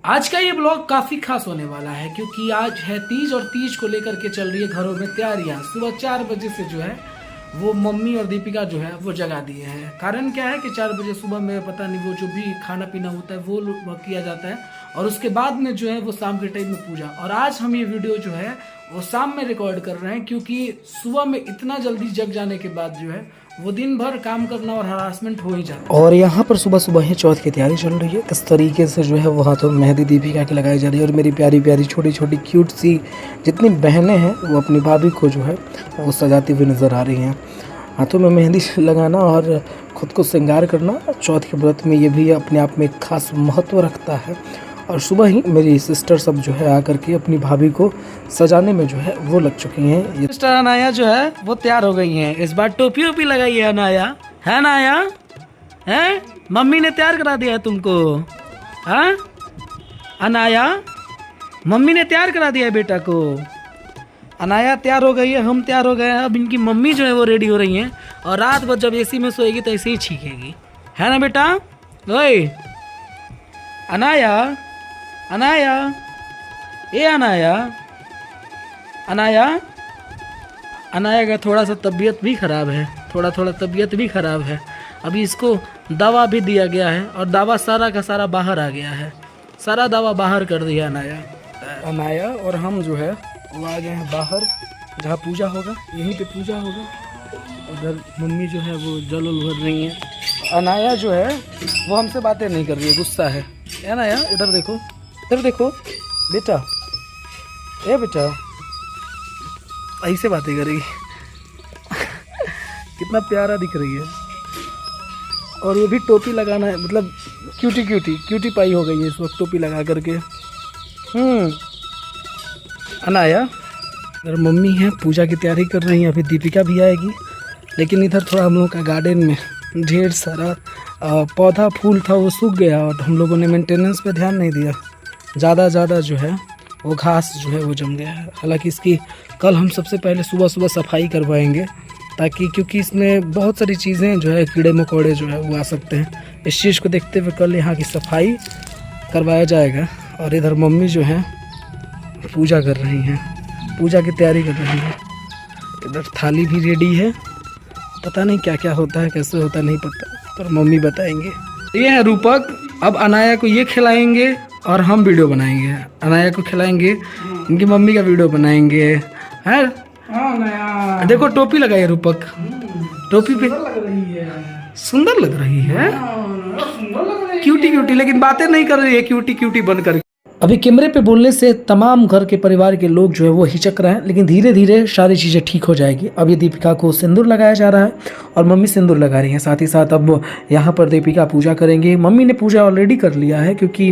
आज का ये ब्लॉग काफी खास होने वाला है क्योंकि आज है तीज और तीज को लेकर के चल रही है घरों में तैयारियां। सुबह 4 बजे से जो है वो मम्मी और दीपिका जो है वो जगा दिए हैं। कारण क्या है कि 4 बजे सुबह में पता नहीं वो जो भी खाना पीना होता है वो किया जाता है और उसके बाद में जो है वो शाम के टाइम में पूजा। और आज हम ये वीडियो जो है वो शाम में रिकॉर्ड कर रहे हैं क्योंकि सुबह में इतना जल्दी जग जाने के बाद जो है वो दिन भर काम करना और हरासमेंट हो ही जाता है। और यहाँ पर सुबह सुबह ही चौथ की तैयारी चल रही है। किस तरीके से जो है वो हाथों में मेहंदी दीपिका की लगाई जा रही है और मेरी प्यारी प्यारी छोटी छोटी क्यूट सी जितनी बहनें हैं वो अपनी भाभी को जो है वो सजाती हुई नज़र आ रही हैं। हाथों में मेहंदी लगाना और ख़ुद को श्रृंगार करना चौथ के व्रत में ये भी अपने आप में एक खास महत्व रखता है। और सुबह ही मेरी सिस्टर सब जो है आकर के अपनी भाभी को सजाने में जो है वो लग चुकी हैं। सिस्टर अनाया जो है वो तैयार हो गई हैं। इस बार टोपी ओपी लगाई है अनाया, है अनाया? है मम्मी ने तैयार करा दिया है तुमको? हाँ अनाया, मम्मी ने तैयार करा दिया है बेटा को। अनाया तैयार हो गई है, हम तैयार हो गए हैं। अब इनकी मम्मी जो है वो रेडी हो रही हैं और रात भर जब एसी में सोएगी तो ऐसे ही छींकेगी, है ना बेटा? ओए अनाया, अनाया, ए अनाया, अनाया, अनाया का थोड़ा सा तबीयत भी ख़राब है, थोड़ा तबीयत भी ख़राब है। अभी इसको दवा भी दिया गया है और दवा सारा का सारा बाहर आ गया है, सारा दवा बाहर कर दिया अनाया और हम जो है वो आ गए हैं बाहर जहाँ पूजा होगा, यहीं पे पूजा होगा। उधर मम्मी जो है वो जल उल भर रही हैं। अनाया जो है वो हमसे बातें नहीं कर रही है, गुस्सा है अनाया। इधर देखो, इधर देखो बेटा, ए बेटा, ऐसे बातें करेगी कितना प्यारा दिख रही है। और वो भी टोपी लगाना है, मतलब क्यूटी पाई हो गई है इस वक्त टोपी लगा करके। अनाया, इधर मम्मी है पूजा की तैयारी कर रही है। अभी दीपिका भी आएगी, लेकिन इधर थोड़ा हम लोगों का गार्डन में ढेर सारा पौधा फूल था वो सूख गया और हम लोगों ने मेंटेनेंस पे ध्यान नहीं दिया। ज़्यादा जो है वो घास जो है वो जम गया है। हालांकि इसकी कल हम सबसे पहले सुबह सफाई करवाएंगे, ताकि क्योंकि इसमें बहुत सारी चीज़ें जो है कीड़े मकोड़े जो है वो आ सकते हैं। इस चीज़ को देखते हुए कल यहाँ की सफाई करवाया जाएगा। और इधर मम्मी जो है पूजा कर रही हैं, पूजा की तैयारी कर रही है। इधर थाली भी रेडी है, पता नहीं क्या क्या होता है, कैसे होता नहीं पता, पर मम्मी बताएंगे। ये है रूपक, अब अनाया को ये खिलाएंगे और हम वीडियो बनाएंगे। अनाया को खिलाएंगे, इनकी मम्मी का वीडियो बनाएंगे। है देखो टोपी लगाई है रूपक, टोपी पे सुंदर लग रही है, क्यूटी, लेकिन बातें नहीं कर रही है क्यूटी बनकर। अभी कैमरे पे बोलने से तमाम घर के परिवार के लोग जो है वो हिचक रहे हैं, लेकिन धीरे धीरे सारी चीज़ें ठीक हो जाएगी। अब ये दीपिका को सिंदूर लगाया जा रहा है और मम्मी सिंदूर लगा रही हैं। साथ ही साथ अब यहाँ पर दीपिका पूजा करेंगे। मम्मी ने पूजा ऑलरेडी कर लिया है क्योंकि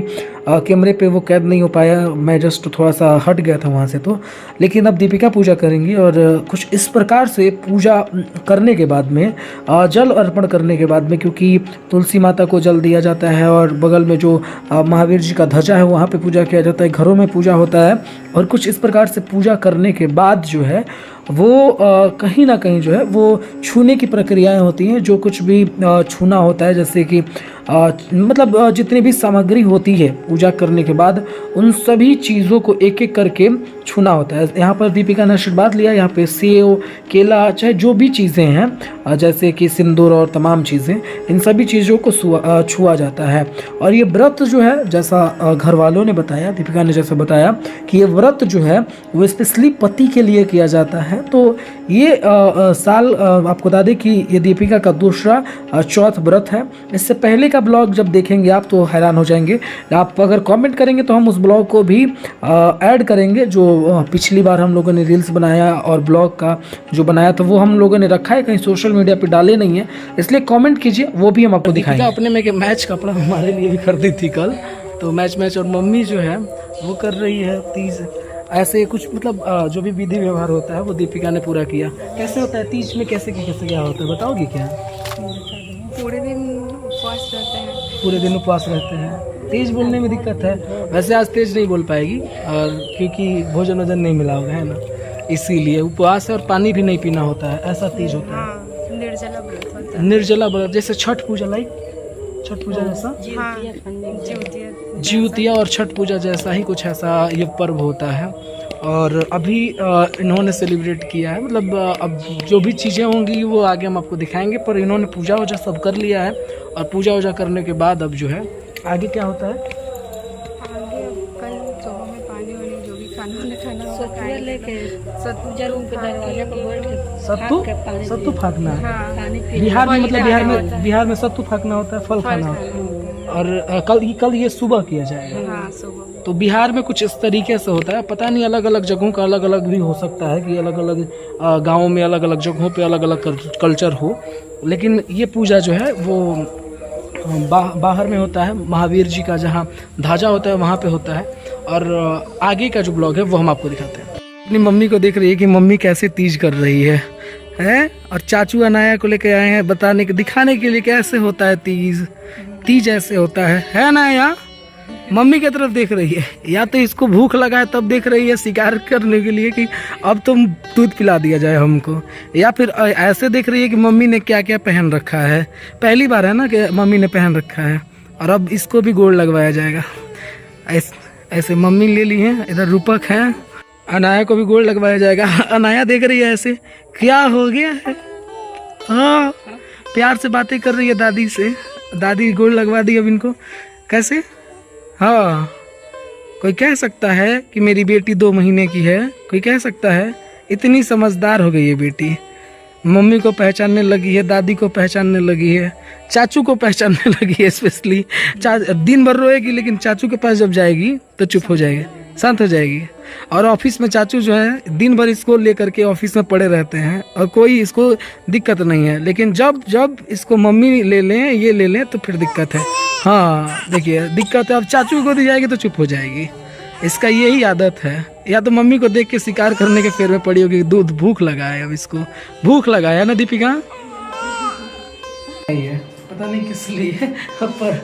कैमरे पे वो कैद नहीं हो पाया, मैं जस्ट थोड़ा सा हट गया था वहाँ से तो। लेकिन अब दीपिका पूजा करेंगी और कुछ इस प्रकार से पूजा करने के बाद में जल अर्पण करने के बाद में, क्योंकि तुलसी माता को जल दिया जाता है और बगल में जो महावीर जी का ध्वजा है वहाँ पर पूजा किया जाता है, घरों में पूजा होता है। और कुछ इस प्रकार से पूजा करने के बाद जो है वो कहीं ना कहीं जो है वो छूने की प्रक्रियाएं होती हैं। जो कुछ भी छूना होता है, जैसे कि मतलब जितनी भी सामग्री होती है पूजा करने के बाद, उन सभी चीज़ों को एक एक करके छूना होता है। यहाँ पर दीपिका ने आशीर्वाद लिया। यहाँ पे सेव, केला, चाहे जो भी चीज़ें हैं जैसे कि सिंदूर और तमाम चीज़ें, इन सभी चीज़ों को छुआ जाता है। और ये व्रत जो है, जैसा घर वालों ने बताया, दीपिका ने जैसा बताया कि ये व्रत जो है वो स्पेशली पति के लिए किया जाता है। तो ये साल आपको बता दें कि ये दीपिका का दूसरा चौथ व्रत है। इससे पहले का ब्लॉग जब देखेंगे आप तो हैरान हो जाएंगे। आप अगर कमेंट करेंगे तो हम उस ब्लॉग को भी ऐड करेंगे। जो पिछली बार हम लोगों ने रील्स बनाया और ब्लॉग का जो बनाया तो वो हम लोगों ने रखा है, कहीं सोशल मीडिया पे डाले नहीं है, इसलिए कमेंट कीजिए, वो भी हम आपको दिखाएंगे। अपने में के मैच कपड़ा हमारे लिए भी खरीदी थी कल, तो मैच और मम्मी जो है वो कर रही है तीज। ऐसे कुछ मतलब जो भी विधि व्यवहार होता है वो दीपिका ने पूरा किया। कैसे होता है तीज में, कैसे क्या होता है बताओगे क्या? पूरे दिन उपवास रहते हैं। पूरे दिन उपवास रहते हैं। तेज बोलने में दिक्कत है, वैसे आज तेज नहीं बोल पाएगी और क्योंकि भोजन वजन नहीं मिला होगा, है ना, इसीलिए उपवास है। और पानी भी नहीं पीना होता है, ऐसा तीज होता है। निर्जला व्रत होता है। निर्जला व्रत जैसे छठ पूजा, लाइक छठ पूजा जैसा। जिउतिया और छठ पूजा जैसा ही कुछ ऐसा ये पर्व होता है। और अभी इन्होंने सेलिब्रेट किया है, मतलब अब जो भी चीज़ें होंगी वो आगे हम आपको दिखाएंगे, पर इन्होंने पूजा वूजा सब कर लिया है। और पूजा वूजा करने के बाद अब जो है आगे क्या होता है, आगे अब कल सुबह में पानी वानी जो भी खाना लेके पूजा रूम के दरवाजे पर बैठ के सत्तू फाकना है। हाँ बिहार में मतलब बिहार में सत्तू फाकना होता है, फल खाना होता है। और कल ये सुबह किया जाएगा। हाँ सुबह तो बिहार में कुछ इस तरीके से होता है, पता नहीं अलग अलग जगहों का अलग अलग भी हो सकता है कि अलग अलग गाँवों में अलग अलग जगहों पे अलग अलग कल्चर हो, लेकिन ये पूजा जो है वो बाहर में होता है, महावीर जी का जहाँ ध्वजा होता है वहाँ पे होता है। और आगे का जो ब्लॉग है वो हम आपको दिखाते हैं। अपनी मम्मी को देख रही है कि मम्मी कैसे तीज कर रही है और चाचू अनाया को लेके आए हैं बताने के दिखाने के लिए कैसे होता है तीज ऐसे होता है अनाया। मम्मी की तरफ देख रही है, या तो इसको भूख लगा है तब देख रही है शिकार करने के लिए कि अब तुम दूध पिला दिया जाए हमको, या फिर ऐसे देख रही है कि मम्मी ने क्या क्या पहन रखा है। पहली बार है ना कि मम्मी ने पहन रखा है, और अब इसको भी गोड़ लगवाया जाएगा। ऐसे मम्मी ले ली है, इधर रूपक है, अनाया को भी गोड़ लगवाया जाएगा। अनाया देख रही है ऐसे, क्या हो गया है, हाँ प्यार से बातें कर रही है दादी से, दादी गोड़ लगवा दी अब इनको। कैसे, हाँ कोई कह सकता है कि मेरी बेटी 2 महीने की है, कोई कह सकता है, इतनी समझदार हो गई है बेटी, मम्मी को पहचानने लगी है, दादी को पहचानने लगी है, चाचू को पहचानने लगी है। स्पेशली दिन भर रोएगी लेकिन चाचू के पास जब जाएगी तो चुप हो जाएगी, शांत हो जाएगी। और ऑफिस में चाचू जो है दिन भर इसको लेकर के ऑफिस में पड़े रहते हैं और कोई इसको दिक्कत नहीं है, लेकिन जब इसको मम्मी ले लें, ये ले लें तो फिर दिक्कत है। हाँ देखिए दिक्कत है, अब चाचू को दी जाएगी तो चुप हो जाएगी। इसका यही आदत है, या तो मम्मी को देख के शिकार करने के फेर में पड़ी होगी, दूध भूख लगा है, अब इसको भूख लगाया ना दीपिका, पता नहीं किस लिए, पर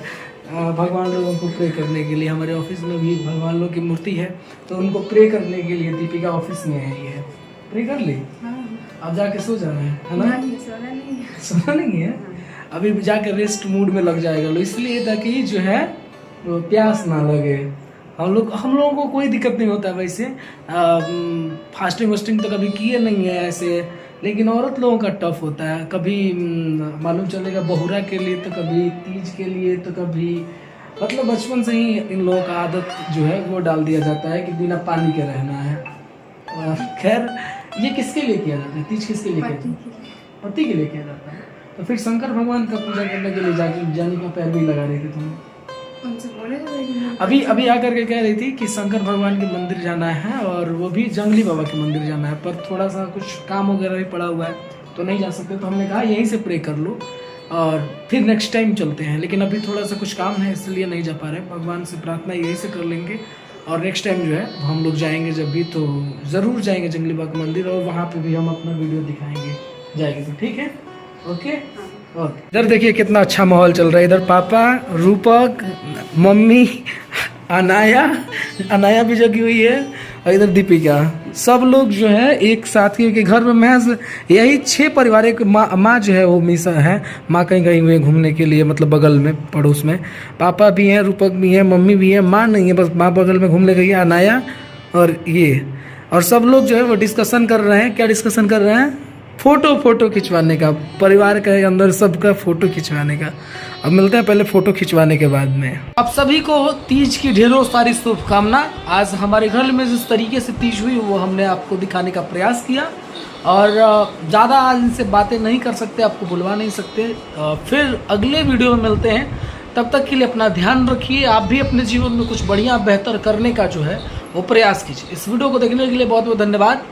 भगवान लोगों को प्रे करने के लिए। हमारे ऑफिस में भी भगवान लोग की मूर्ति है, तो उनको प्रे करने के लिए दीपिका ऑफिस में आई है। प्रे कर ली, अब जाके सो जाना है ना, सोना नहीं है, अभी जाके रेस्ट मूड में लग जाएगा लो, इसलिए ताकि जो है वो प्यास ना लगे। हम लोगों को कोई दिक्कत नहीं होता वैसे, फास्टिंग वास्टिंग तो कभी किए नहीं है ऐसे, लेकिन औरत लोगों का टफ होता है। कभी मालूम चलेगा बहुरा के लिए, तो कभी तीज के लिए, तो कभी मतलब बचपन से ही इन लोगों का आदत जो है वो डाल दिया जाता है कि बिना पानी के रहना है। खैर ये किसके लिए किया जाता है, तीज किसके लिए किया जाता है, पति के लिए किया जाता है। तो फिर शंकर भगवान का पूजा करने के लिए जाने का पैर भी लगा रही थी तुम, अभी आकर के कह रही थी कि शंकर भगवान के मंदिर जाना है, और वो भी जंगली बाबा के मंदिर जाना है, पर थोड़ा सा कुछ काम वगैरह भी पड़ा हुआ है तो नहीं जा सकते। तो हमने कहा यहीं से प्रे कर लो और फिर नेक्स्ट टाइम चलते हैं, लेकिन अभी थोड़ा सा कुछ काम है इसलिए नहीं जा पा रहे। भगवान से प्रार्थना यहीं से कर लेंगे, और नेक्स्ट टाइम जो है हम लोग जाएंगे जब भी, तो ज़रूर जाएंगे जंगली बाबा के मंदिर, और वहाँ पर भी हम अपना वीडियो दिखाएंगे जाएंगे तो, ठीक है, ओके। इधर देखिए कितना अच्छा माहौल चल रहा है, इधर पापा, रूपक, मम्मी, अनाया भी जगी हुई है, और इधर दीपिका, सब लोग जो है एक साथ के घर में महज यही 6 परिवार। एक माँ जो है वो मिसा है, माँ कहीं गई हुई है घूमने के लिए, मतलब बगल में पड़ोस में। पापा भी हैं, रूपक भी है, मम्मी भी है, माँ नहीं है, बस माँ बगल में घूमने गई है, अनाया और ये, और सब लोग जो है वो डिस्कशन कर रहे हैं। क्या डिस्कशन कर रहे हैं, फोटो खिंचवाने का, परिवार के अंदर सबका फोटो खिंचवाने का। अब मिलते हैं पहले फोटो खिंचवाने के बाद में। आप सभी को तीज की ढेरों सारी शुभकामना। आज हमारे घर में जिस तरीके से तीज हुई वो हमने आपको दिखाने का प्रयास किया, और ज़्यादा आज इनसे बातें नहीं कर सकते, आपको बुलवा नहीं सकते। फिर अगले वीडियो में मिलते हैं, तब तक के लिए अपना ध्यान रखिए। आप भी अपने जीवन में कुछ बढ़िया बेहतर करने का जो है वो प्रयास कीजिए। इस वीडियो को देखने के लिए बहुत बहुत धन्यवाद।